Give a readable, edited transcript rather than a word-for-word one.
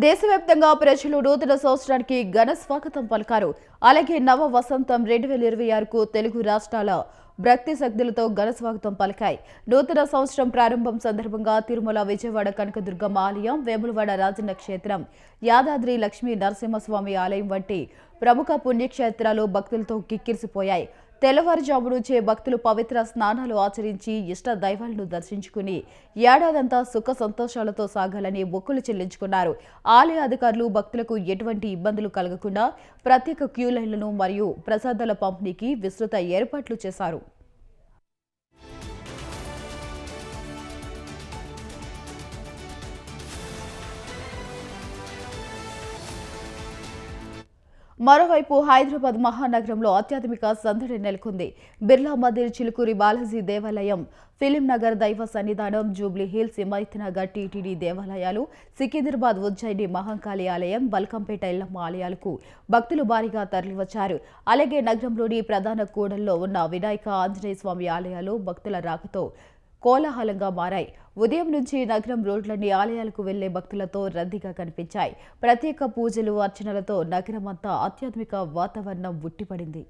దేశవ్యాప్తంగా ప్రజలు నూతన సంవత్సరానికి ఘన స్వాగతం పలికారు. అలాగే నవ వసంతం 2026కు తెలుగు రాష్ట్రాల భక్తి శక్తులతో ఘన స్వాగతం పలికాయి. నూతన సంవత్సరం ప్రారంభం సందర్భంగా తిరుమల, విజయవాడ కనకదుర్గమ్మ ఆలయం, వేములవాడ రాజన్న క్షేత్రం, యాదాద్రి లక్ష్మీ నరసింహస్వామి ఆలయం వంటి ప్రముఖ పుణ్యక్షేత్రాలు భక్తులతో కిక్కిరిసిపోయాయి. తెల్లవారుజాము నుంచే భక్తులు పవిత్ర స్నానాలు ఆచరించి ఇష్ట దైవాలను దర్శించుకుని ఏడాదంతా సుఖ సంతోషాలతో సాగాలని మొక్కులు చెల్లించుకున్నారు. ఆలయ అధికారులు భక్తులకు ఎటువంటి ఇబ్బందులు కలగకుండా ప్రత్యేక క్యూ లైన్లను మరియు ప్రసాదాల పంపిణీకి విస్తృత ఏర్పాట్లు చేశారు. మరోవైపు హైదరాబాద్ మహానగరంలో అత్యాధునిక సందడి నెలకొంది. బిర్లా మందిర్, చిలుకూరి బాలాజీ దేవాలయం, ఫిలిం నగర్ దైవ సన్నిధానం, జూబ్లీ హిల్స్, హిమాయత్నగర్ టీటీడీ దేవాలయాలు, సికింద్రాబాద్ ఉజ్జయిని మహంకాళి ఆలయం, బల్కంపేట ఎల్లమ్మ ఆలయాలకు భక్తులు భారీగా తరలివచ్చారు. అలాగే నగరంలోని ప్రధాన కూడల్లో ఉన్న వినాయక, ఆంజనేయ స్వామి ఆలయాలు భక్తుల రాకతో కోలాహలంగా మారాయి. ఉదయం నుంచి నగరం రోడ్లన్నీ ఆలయాలకు వెళ్లే భక్తులతో రద్దీగా కనిపించాయి. ప్రత్యేక పూజలు, అర్చనలతో నగరమంతా ఆధ్యాత్మిక వాతావరణం ఉట్టిపడింది.